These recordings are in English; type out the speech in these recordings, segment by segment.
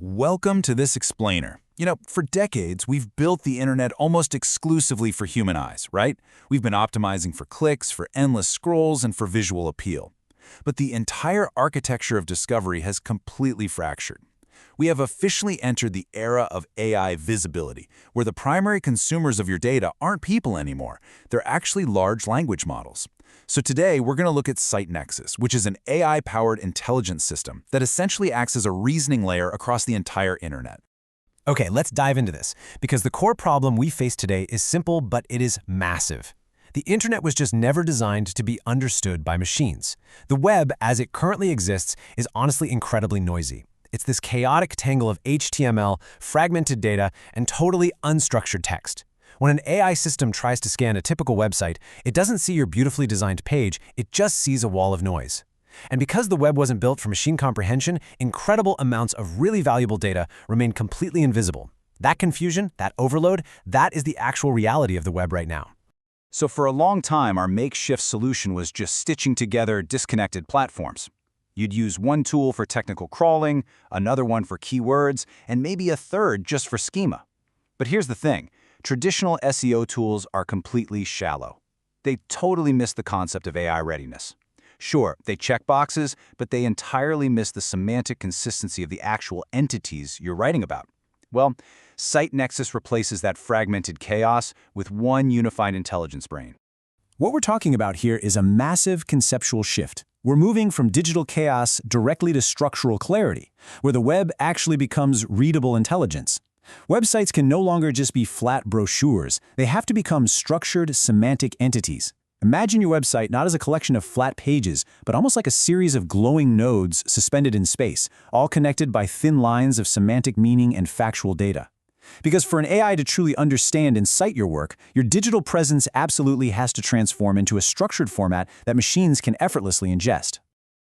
Welcome to this explainer. For decades, we've built the internet almost exclusively for human eyes, right? We've been optimizing for clicks, for endless scrolls, and for visual appeal. But the entire architecture of discovery has completely fractured. We have officially entered the era of AI visibility, where the primary consumers of your data aren't people anymore. They're actually large language models. So today, we're going to look at SiteNexis, which is an AI-powered intelligence system that essentially acts as a reasoning layer across the entire internet. Okay, let's dive into this, because the core problem we face today is simple, but it is massive. The internet was just never designed to be understood by machines. The web, as it currently exists, is honestly incredibly noisy. It's this chaotic tangle of HTML, fragmented data, and totally unstructured text. When an AI system tries to scan a typical website, it doesn't see your beautifully designed page, it just sees a wall of noise. And because the web wasn't built for machine comprehension, incredible amounts of really valuable data remain completely invisible. That confusion, that overload, that is the actual reality of the web right now. So for a long time, our makeshift solution was just stitching together disconnected platforms. You'd use one tool for technical crawling, another one for keywords, and maybe a third just for schema. But here's the thing. Traditional SEO tools are completely shallow. They totally miss the concept of AI readiness. Sure, they check boxes, but they entirely miss the semantic consistency of the actual entities you're writing about. Well, SiteNexis replaces that fragmented chaos with one unified intelligence brain. What we're talking about here is a massive conceptual shift. We're moving from digital chaos directly to structural clarity, where the web actually becomes readable intelligence. Websites can no longer just be flat brochures. They have to become structured, semantic entities. Imagine your website not as a collection of flat pages, but almost like a series of glowing nodes suspended in space, all connected by thin lines of semantic meaning and factual data. Because for an AI to truly understand and cite your work, your digital presence absolutely has to transform into a structured format that machines can effortlessly ingest.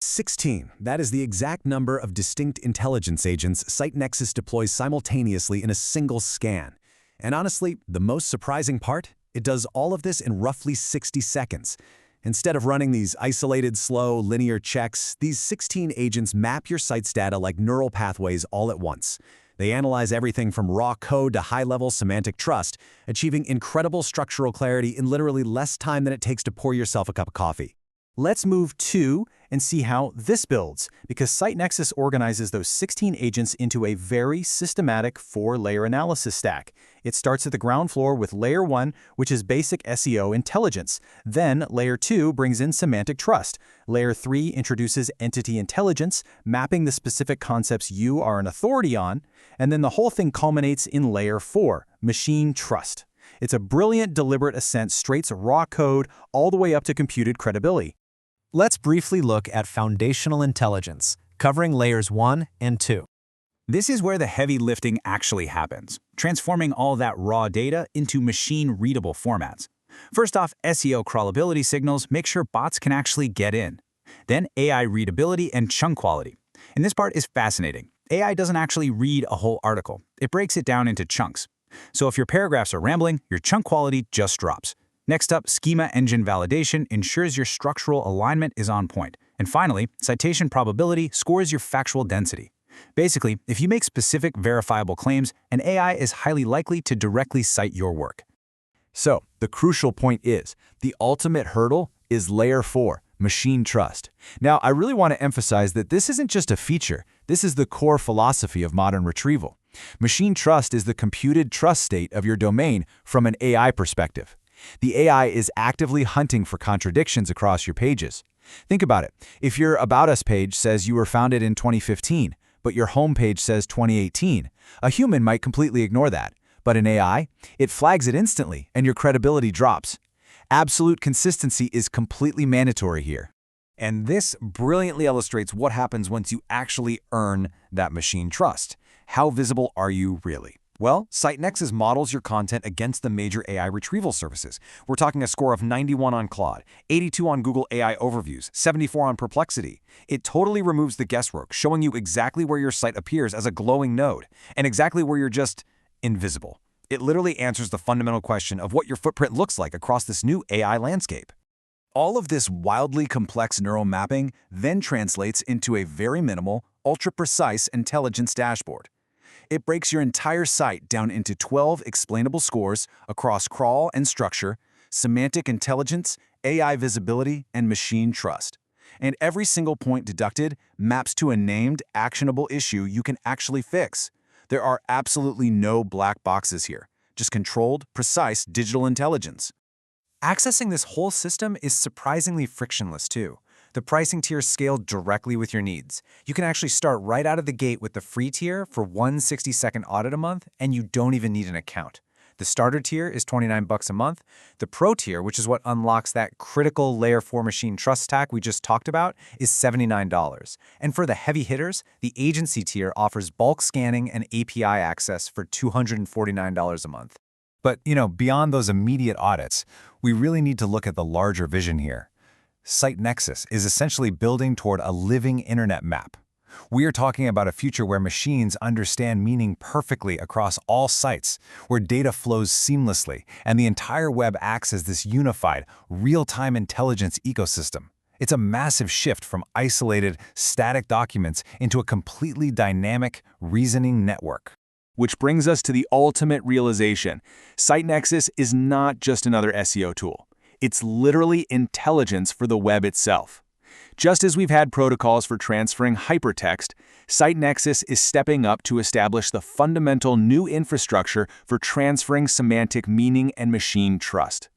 16. That is the exact number of distinct intelligence agents SiteNexis deploys simultaneously in a single scan. And honestly, the most surprising part? It does all of this in roughly 60 seconds. Instead of running these isolated, slow, linear checks, these 16 agents map your site's data like neural pathways all at once. They analyze everything from raw code to high-level semantic trust, achieving incredible structural clarity in literally less time than it takes to pour yourself a cup of coffee. Let's move to and see how this builds, because SiteNexis organizes those 16 agents into a very systematic 4-layer analysis stack. It starts at the ground floor with Layer 1, which is basic SEO intelligence. Then Layer 2 brings in semantic trust. Layer 3 introduces entity intelligence, mapping the specific concepts you are an authority on. And then the whole thing culminates in Layer 4, machine trust. It's a brilliant, deliberate ascent straight to raw code all the way up to computed credibility. Let's briefly look at foundational intelligence, covering layers 1 and 2. This is where the heavy lifting actually happens, transforming all that raw data into machine-readable formats. First off, SEO crawlability signals make sure bots can actually get in. Then AI readability and chunk quality. And this part is fascinating. AI doesn't actually read a whole article. It breaks it down into chunks. So if your paragraphs are rambling, your chunk quality just drops. Next up, schema engine validation ensures your structural alignment is on point. And finally, citation probability scores your factual density. Basically, if you make specific verifiable claims, an AI is highly likely to directly cite your work. So, the crucial point is, the ultimate hurdle is Layer 4, machine trust. Now, I really want to emphasize that this isn't just a feature, this is the core philosophy of modern retrieval. Machine trust is the computed trust state of your domain from an AI perspective. The AI is actively hunting for contradictions across your pages. Think about it. If your About Us page says you were founded in 2015, but your home page says 2018, a human might completely ignore that. But in AI, it flags it instantly, and your credibility drops. Absolute consistency is completely mandatory here. And this brilliantly illustrates what happens once you actually earn that machine trust. How visible are you really? Well, SiteNexis models your content against the major AI retrieval services. We're talking a score of 91 on Claude, 82 on Google AI Overviews, 74 on Perplexity. It totally removes the guesswork, showing you exactly where your site appears as a glowing node, and exactly where you're just invisible. It literally answers the fundamental question of what your footprint looks like across this new AI landscape. All of this wildly complex neural mapping then translates into a very minimal, ultra-precise intelligence dashboard. It breaks your entire site down into 12 explainable scores across crawl and structure, semantic intelligence, AI visibility, and machine trust. And every single point deducted maps to a named, actionable issue you can actually fix. There are absolutely no black boxes here, just controlled, precise digital intelligence. Accessing this whole system is surprisingly frictionless, too. The pricing tiers scale directly with your needs. You can actually start right out of the gate with the free tier for one 60-second audit a month, and you don't even need an account. The starter tier is $29 a month. The pro tier, which is what unlocks that critical Layer 4 machine trust stack we just talked about, is $79. And for the heavy hitters, the agency tier offers bulk scanning and API access for $249 a month. But, beyond those immediate audits, we really need to look at the larger vision here. SiteNexis is essentially building toward a living internet map. We are talking about a future where machines understand meaning perfectly across all sites, where data flows seamlessly, and the entire web acts as this unified, real-time intelligence ecosystem. It's a massive shift from isolated, static documents into a completely dynamic, reasoning network. Which brings us to the ultimate realization. SiteNexis is not just another SEO tool. It's literally intelligence for the web itself. Just as we've had protocols for transferring hypertext, SiteNexis is stepping up to establish the fundamental new infrastructure for transferring semantic meaning and machine trust.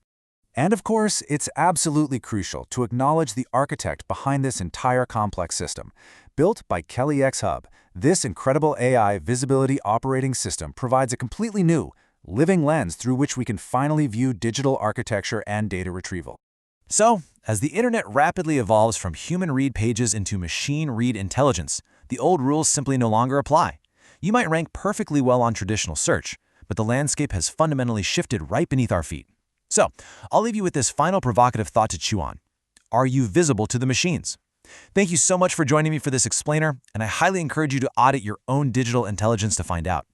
And of course, it's absolutely crucial to acknowledge the architect behind this entire complex system. Built by NexisHub, this incredible AI visibility operating system provides a completely new, living lens through which we can finally view digital architecture and data retrieval. So, as the internet rapidly evolves from human read pages into machine read intelligence, the old rules simply no longer apply. You might rank perfectly well on traditional search, but the landscape has fundamentally shifted right beneath our feet. So, I'll leave you with this final provocative thought to chew on. Are you visible to the machines? Thank you so much for joining me for this explainer, and I highly encourage you to audit your own digital intelligence to find out.